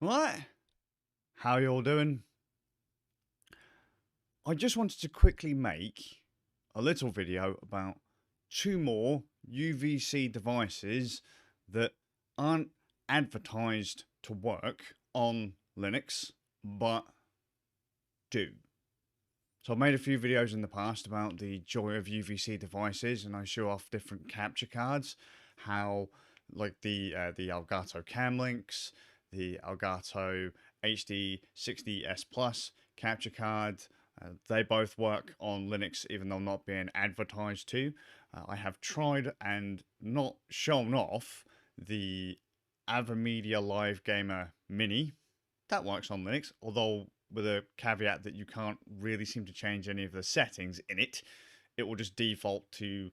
Right, how you all doing? I just wanted to quickly make a little video about two more UVC devices that aren't advertised to work on Linux, but do. So I've made a few videos in the past about the joy of UVC devices, and I show off different capture cards, how like the Elgato Cam Links, the Elgato HD60S Plus capture card. They both work on Linux, even though not being advertised to. I have tried and not shown off the Avermedia Live Gamer Mini. That works on Linux, although with a caveat that you can't really seem to change any of the settings in it. It will just default to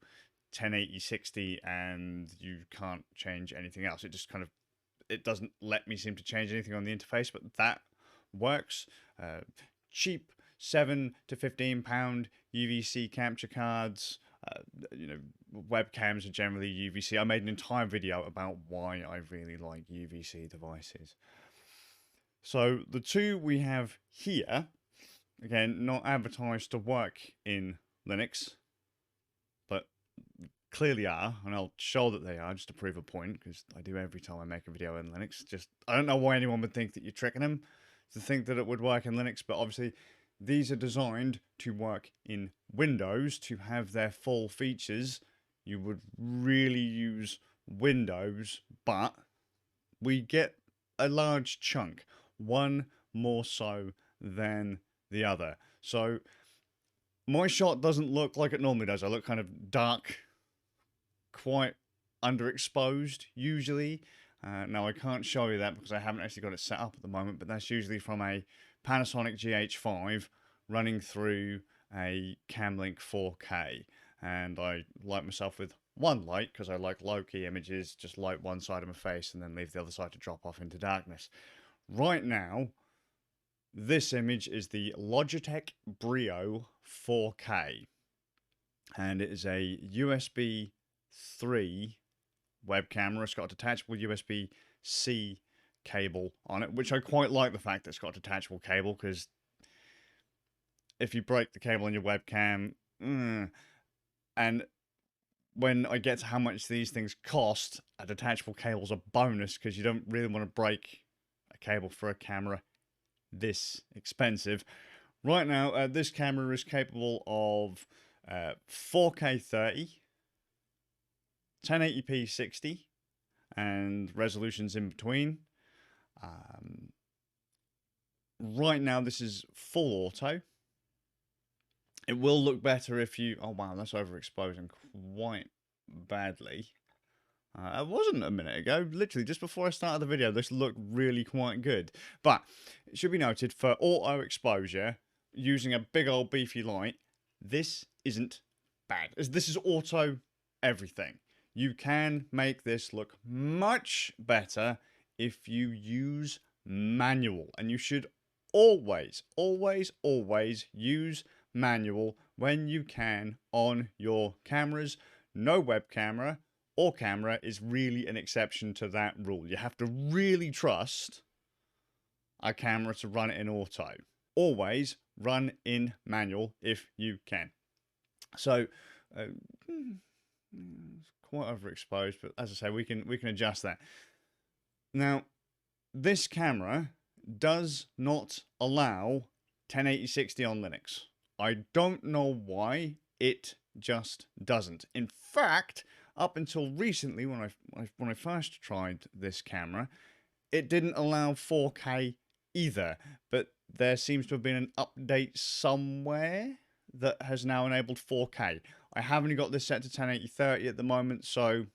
1080/60 and you can't change anything else. It just kind of, it doesn't let me seem to change anything on the interface, but that works. Cheap £7 to £15 UVC capture cards. Webcams are generally UVC. I made an entire video about why I really like UVC devices. So the two we have here, again, not advertised to work in Linux, but clearly are, and I'll show that they are just to prove a point, because I do every time I make a video in Linux. Just, I don't know why anyone would think that you're tricking them to think that it would work in Linux, but obviously these are designed to work in Windows to have their full features. You would really use Windows, but we get a large chunk, one more so than the other. So my shot doesn't look like it normally does. I look kind of dark, quite underexposed usually. Now I can't show you that because I haven't actually got it set up at the moment, but that's usually from a Panasonic GH5 running through a Camlink 4K. And I light myself with one light because I like low-key images, just light one side of my face and then leave the other side to drop off into darkness. Right now, this image is the Logitech Brio 4K, and it is a USB 3 web camera. It's got a detachable USB-C cable on it, which I quite like the fact that it's got a detachable cable, because if you break the cable on your webcam, and when I get to how much these things cost, a detachable cable's a bonus, because you don't really want to break a cable for a camera this expensive. Right now, this camera is capable of 4K 30, 1080p 60, and resolutions in between. Right now, this is full auto. It will look better if you... Oh, wow, that's overexposing quite badly. It wasn't a minute ago. Literally, just before I started the video, this looked really quite good. But it should be noted, for auto exposure, using a big old beefy light, this isn't bad. This is auto everything. You can make this look much better if you use manual. And you should always, always, always use manual when you can on your cameras. No web camera or camera is really an exception to that rule. You have to really trust a camera to run it in auto. Always run in manual if you can. So it's quite overexposed, but as I say, we can adjust that. Now, this camera does not allow 1080/60 on Linux. I don't know why, it just doesn't. In fact, up until recently, when I first tried this camera, it didn't allow 4K either. But there seems to have been an update somewhere that has now enabled 4K. I haven't got this set to 1080/30 at the moment, so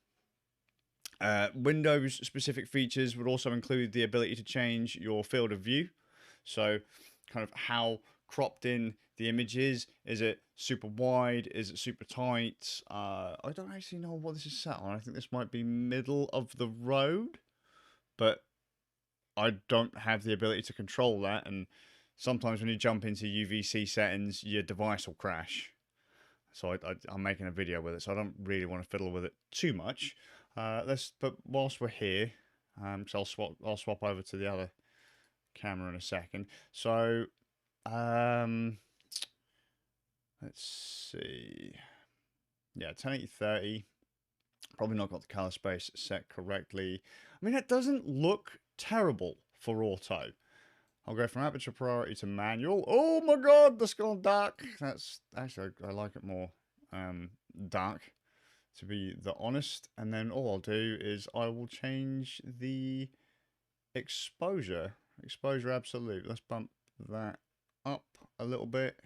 Windows specific features would also include the ability to change your field of view. So kind of how cropped in the image is. Is it super wide? Is it super tight? I don't actually know what this is set on. I think this might be middle of the road, but I don't have the ability to control that. And sometimes when you jump into UVC settings, your device will crash. So I'm making a video with it, so I don't really want to fiddle with it too much. But whilst we're here, so I'll swap over to the other camera in a second. So, let's see. Yeah, 1080-30. Probably not got the color space set correctly. I mean, it doesn't look terrible for auto. I'll go from aperture priority to manual. Oh my god, that's gone dark. That's actually, I like it more dark, to be the honest. And then all I'll do is I will change the exposure. Exposure absolute. Let's bump that up a little bit.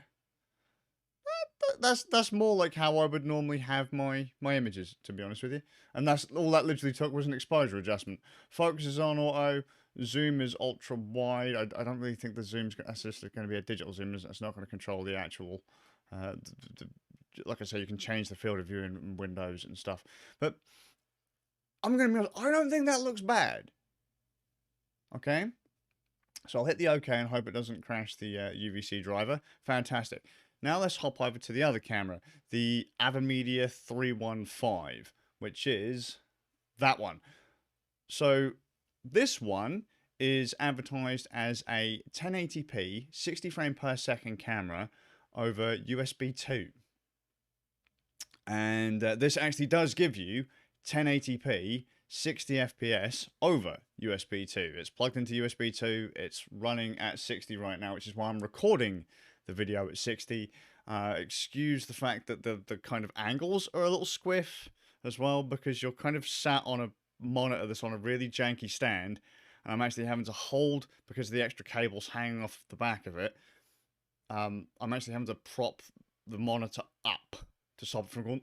That's more like how I would normally have my images, to be honest with you. And that's all that literally took was an exposure adjustment. Focus is on auto. Zoom is ultra wide. I don't really think the zoom's that's just going to be a digital zoom. It's not going to control the actual. Like I say, you can change the field of view in Windows and stuff. But I'm going to be honest, I don't think that looks bad. Okay. So I'll hit the OK and hope it doesn't crash the UVC driver. Fantastic. Now let's hop over to the other camera, the Avermedia 315, which is that one. So this one is advertised as a 1080p 60 frame per second camera over USB 2. And this actually does give you 1080p 60 FPS over USB 2. It's plugged into USB 2. It's running at 60 right now, which is why I'm recording the video at 60. Excuse the fact that the kind of angles are a little squiff as well, because you're kind of sat on a monitor that's on a really janky stand, and I'm actually having to hold, because of the extra cables hanging off the back of it, I'm actually having to prop the monitor up to stop it from going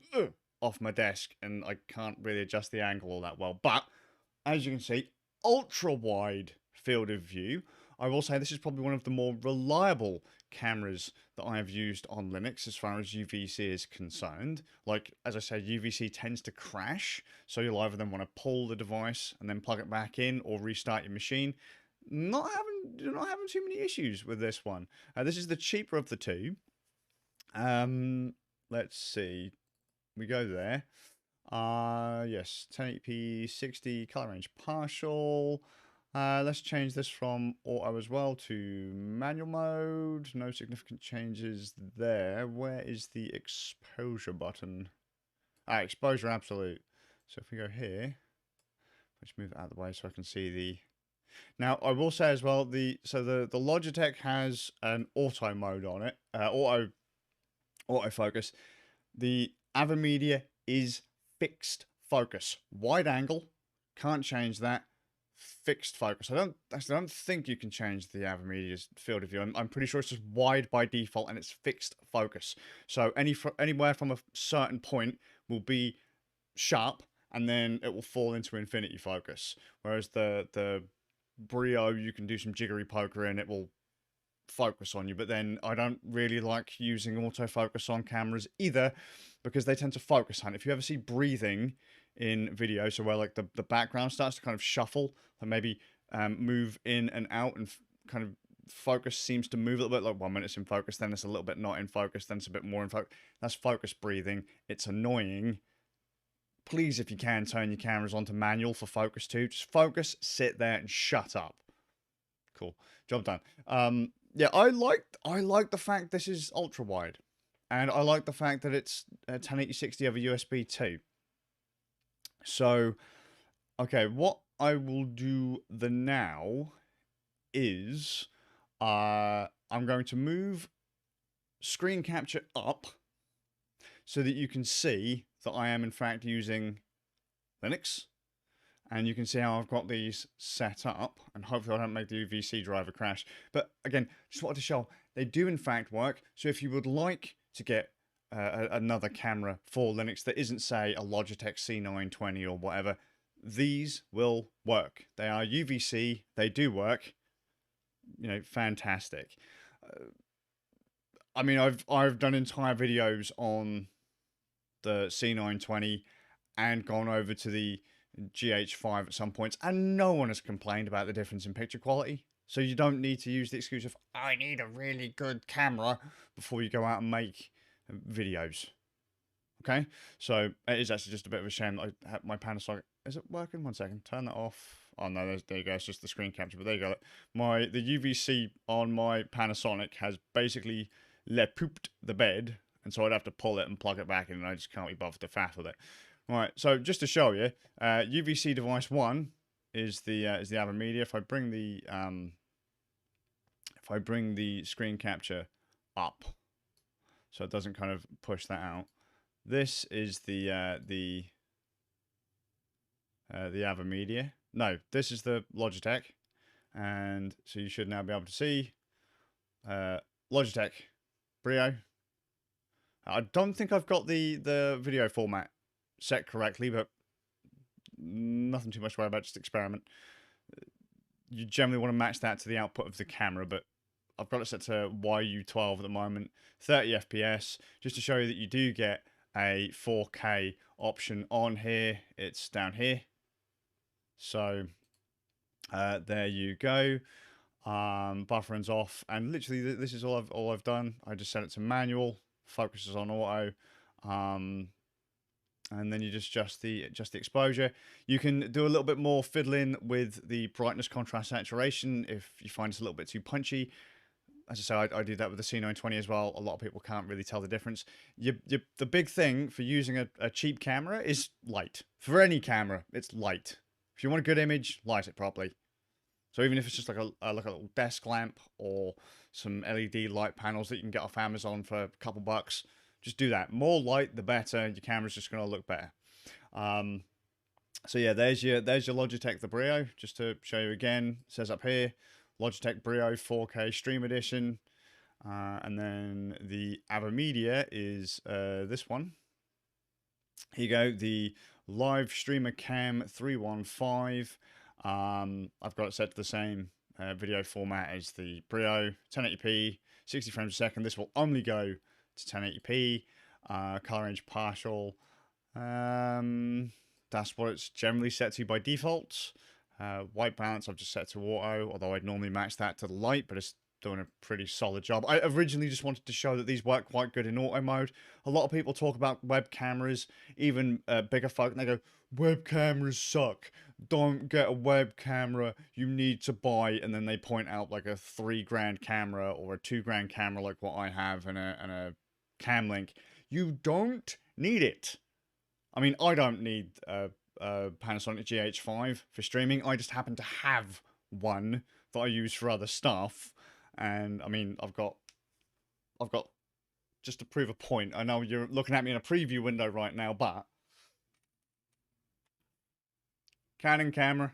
off my desk, and I can't really adjust the angle all that well. But as you can see, ultra wide field of view. I will say this is probably one of the more reliable cameras that I have used on Linux as far as UVC is concerned. Like, as I said, UVC tends to crash, so you'll either then want to pull the device and then plug it back in or restart your machine. Not having too many issues with this one. This is the cheaper of the two. Let's see. We go there. Yes, 1080p 60 color range partial. Let's change this from auto as well to manual mode. No significant changes there. Where is the exposure button? Exposure absolute. So if we go here, let's move it out of the way so I can see the. Now I will say as well, the Logitech has an auto mode on it, auto focus. The Avermedia is fixed focus, wide angle. Can't change that. Fixed focus. I don't think you can change the Avermedia's field of view. I'm pretty sure it's just wide by default, and it's fixed focus. So anywhere from a certain point will be sharp, and then it will fall into infinity focus. Whereas the Brio, you can do some jiggery poker and it will focus on you. But then I don't really like using autofocus on cameras either, because they tend to focus hunt. If you ever see breathing in video, so where like the background starts to kind of shuffle and maybe move in and out, and kind of focus seems to move a little bit, like 1 minute it's in focus, then it's a little bit not in focus, then it's a bit more in focus. That's focus breathing. It's annoying. Please, if you can, turn your cameras onto manual for focus too. Just focus, sit there and shut up. Cool, job done. Yeah, I like the fact this is ultra wide, and I like the fact that it's 1080-60 over USB 2. So, okay, what I will do now is I'm going to move screen capture up so that you can see that I am in fact using Linux, and you can see how I've got these set up, and hopefully I don't make the UVC driver crash. But again, just wanted to show they do in fact work. So if you would like to get another camera for Linux that isn't, say, a Logitech C920 or whatever, these will work. They are UVC, they do work, you know, fantastic. I mean, I've done entire videos on the C920 and gone over to the GH5 at some points, and no one has complained about the difference in picture quality. So you don't need to use the excuse of, I need a really good camera before you go out and make videos. Okay, so it is actually just a bit of a shame that my Panasonic, is it working? 1 second, turn that off. Oh no, there you go. It's just the screen capture, but there you go. The UVC on my Panasonic has basically pooped the bed, and so I'd have to pull it and plug it back in, and I just can't be bothered to faff with it. Right, so just to show you, UVC device 1 is the Avermedia. If I bring the screen capture up, so it doesn't kind of push that out. This is the Avermedia. No, this is the Logitech, and so you should now be able to see Logitech Brio. I don't think I've got the video format set correctly, but nothing too much to worry about. Just experiment. You generally want to match that to the output of the camera, but I've got it set to YU12 at the moment, 30 FPS, just to show you that you do get a 4K option on here. It's down here. So there you go. Buffering's off, and literally this is all I've done. I just set it to manual, focuses on auto, and then you just adjust the exposure. You can do a little bit more fiddling with the brightness, contrast, saturation if you find it's a little bit too punchy. As I say, I do that with the C920 as well. A lot of people can't really tell the difference. The big thing for using a cheap camera is light. For any camera, it's light. If you want a good image, light it properly. So even if it's just like a little desk lamp or some LED light panels that you can get off Amazon for a couple bucks, just do that. More light, the better. Your camera's just going to look better. So yeah, there's your Logitech the Brio. Just to show you again, it says up here, Logitech Brio 4K Stream Edition. And then the Avermedia is this one. Here you go, the Live Streamer Cam 315. I've got it set to the same video format as the Brio, 1080p, 60 frames a second. This will only go to 1080p, color range partial. That's what it's generally set to by default. White balance I've just set to auto, although I'd normally match that to the light, but it's doing a pretty solid job. I originally just wanted to show that these work quite good in auto mode. A lot of people talk about web cameras, even bigger folk, and they go, web cameras suck. Don't get a web camera, you need to buy, and then they point out like a $3,000 camera or a $2,000 camera like what I have and a Camlink. You don't need it. I mean, I don't need a Panasonic GH5 for streaming. I just happen to have one that I use for other stuff. And I mean, I've got just to prove a point. I know you're looking at me in a preview window right now, but Canon camera,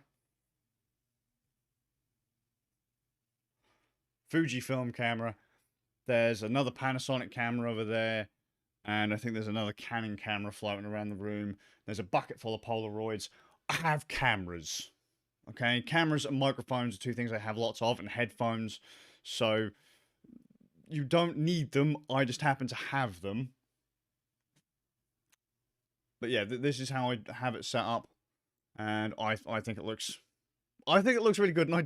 Fujifilm camera. There's another Panasonic camera over there, and I think there's another Canon camera floating around the room. There's a bucket full of Polaroids. I have cameras. Okay, cameras and microphones are two things I have lots of, and headphones. So you don't need them. I just happen to have them. But yeah, this is how I have it set up, and I think it looks really good, and I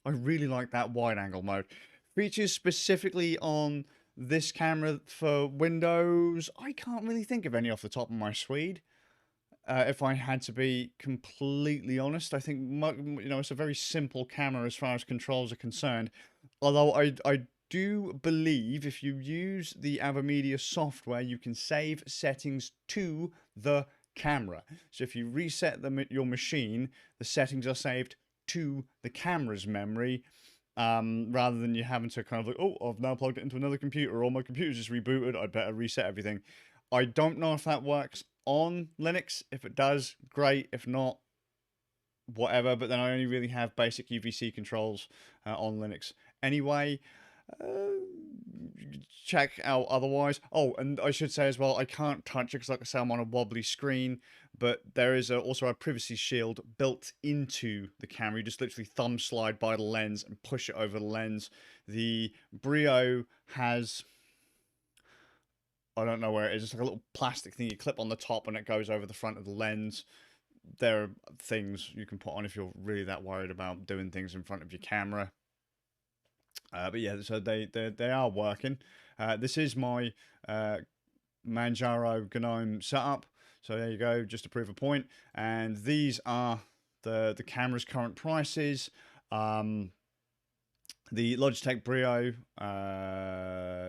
really like that wide angle mode. Features specifically on this camera for Windows, I can't really think of any off the top of my swede. If I had to be completely honest, I think it's a very simple camera as far as controls are concerned. Although I do believe if you use the Avermedia software, you can save settings to the camera. So if you reset your machine, the settings are saved to the camera's memory, rather than you having to kind of like, oh, I've now plugged it into another computer, or my computer's just rebooted, I'd better reset everything. I don't know if that works on Linux. If it does, great. If not, whatever. But then I only really have basic UVC controls on Linux anyway. Check out otherwise. Oh, and I should say as well, I can't touch it because, like I say, I'm on a wobbly screen, but there is also a privacy shield built into the camera. You just literally thumb slide by the lens and push it over the lens. The Brio has, I don't know where it is, it's like a little plastic thing you clip on the top and it goes over the front of the lens. There are things you can put on if you're really that worried about doing things in front of your camera. But yeah, so they are working. This is my Manjaro GNOME setup. So there you go, just to prove a point. And these are the camera's current prices. The Logitech Brio,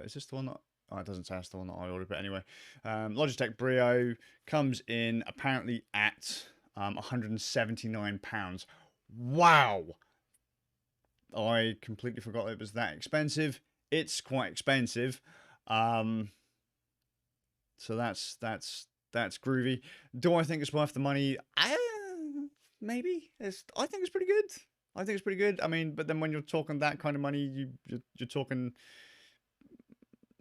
is this the one that, oh, it doesn't say it's the one that I ordered, but anyway, Logitech Brio comes in apparently at £179. Wow! I completely forgot it was that expensive. It's quite expensive. So that's groovy. Do I think it's worth the money? Maybe. I think it's pretty good. I think it's pretty good. I mean, but then when you're talking that kind of money, you're talking,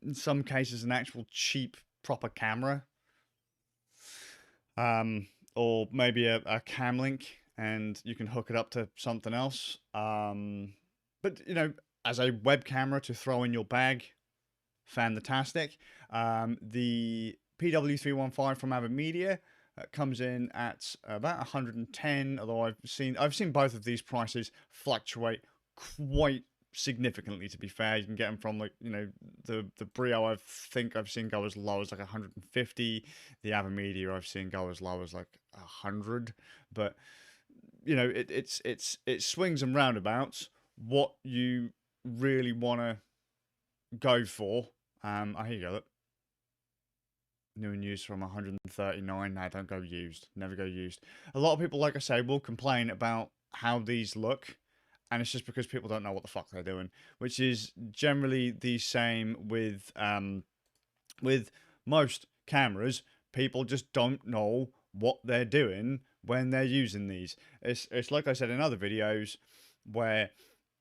in some cases, an actual cheap proper camera, or maybe a cam link, and you can hook it up to something else. But you know, as a web camera to throw in your bag, fantastic. The PW315 from Avermedia comes in at about 110, although I've seen both of these prices fluctuate quite significantly, to be fair. You can get them from, like, you know, the Brio, I think I've seen go as low as like 150. The Avermedia I've seen go as low as like 100. But you know, it swings and roundabouts. What you really want to go for, here you go, look. New and used from 139. Nah, don't go used. Never go used. A lot of people, like I say, will complain about how these look, and it's just because people don't know what the fuck they're doing, which is generally the same with most cameras. People just don't know what they're doing when they're using these. It's like I said in other videos, where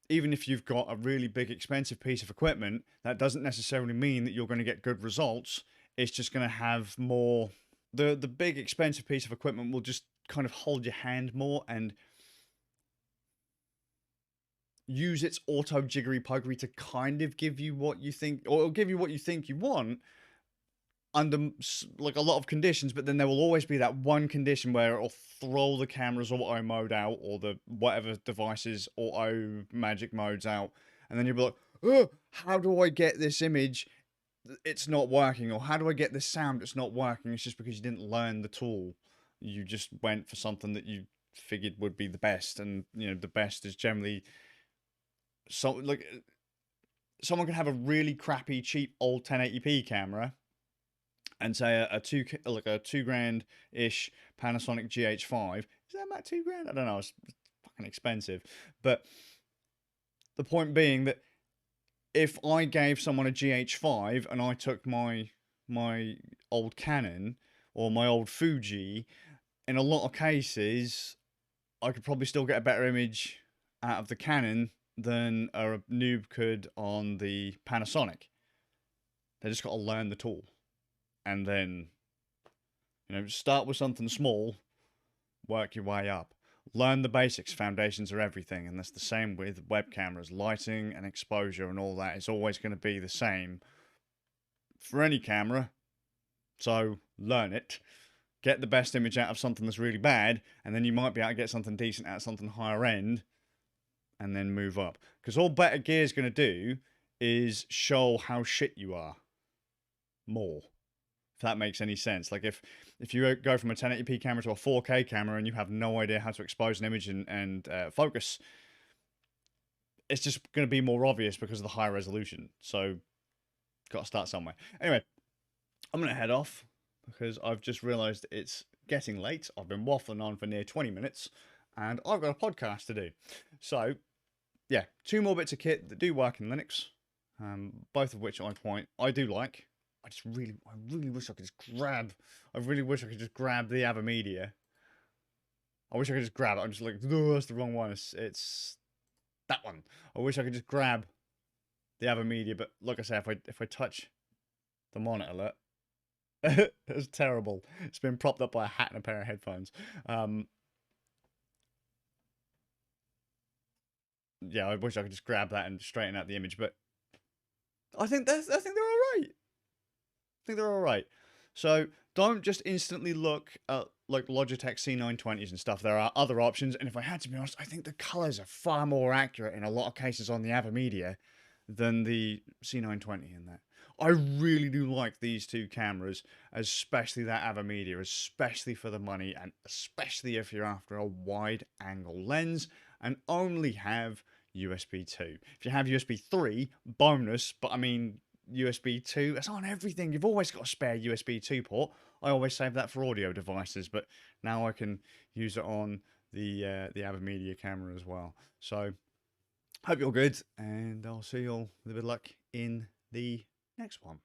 even if you've got a really big expensive piece of equipment, that doesn't necessarily mean that you're going to get good results. It's just going to have more. The big expensive piece of equipment will just kind of hold your hand more and use its auto jiggery pokery to kind of give you what you think, or it'll give you what you think you want under like a lot of conditions. But then there will always be that one condition where it'll throw the camera's auto mode out, or the whatever device's auto magic modes out, and then you'll be like, oh, how do I get this image? It's not working. Or how do I get this sound? It's not working. It's just because you didn't learn the tool. You just went for something that you figured would be the best, and you know, the best is generally so, like, someone can have a really crappy cheap old 1080p camera and say a two grand ish Panasonic GH5. Is that about 2 grand? I don't know. It's fucking expensive. But the point being that if I gave someone a GH5 and I took my old Canon or my old Fuji, in a lot of cases, I could probably still get a better image out of the Canon than a noob could on the Panasonic. They just got to learn the tool. And then, you know, start with something small, work your way up. Learn the basics. Foundations are everything. And that's the same with web cameras. Lighting and exposure and all that is always going to be the same for any camera. So learn it. Get the best image out of something that's really bad, and then you might be able to get something decent out of something higher end, and then move up. Because all better gear is going to do is show how shit you are more. If that makes any sense. Like if you go from a 1080p camera to a 4K camera and you have no idea how to expose an image and focus, it's just going to be more obvious because of the high resolution. So, got to start somewhere. Anyway, I'm going to head off because I've just realised it's getting late. I've been waffling on for near 20 minutes and I've got a podcast to do. So, yeah, 2 more bits of kit that do work in Linux, both of which I do like. I really wish I could just grab. I really wish I could just grab the Avermedia. I wish I could just grab it. I'm just like, oh, that's the wrong one. It's that one. I wish I could just grab the Avermedia, but like I say, if I touch the monitor, look, it's terrible. It's been propped up by a hat and a pair of headphones. Yeah, I wish I could just grab that and straighten out the image, but I think they're all right. I think they're all right. So don't just instantly look at like Logitech C920s and stuff. There are other options, and if I had to be honest, I think the colors are far more accurate in a lot of cases on the Avermedia than the C920 in that. I really do like these two cameras, especially that Avermedia, especially for the money, and especially if you're after a wide angle lens and only have USB 2. If you have USB 3, bonus, but I mean, USB 2, that's on everything. You've always got a spare USB 2 port. I always save that for audio devices, but now I can use it on the Avermedia camera as well. So, hope you're good, and I'll see you all with a bit of luck in the next one.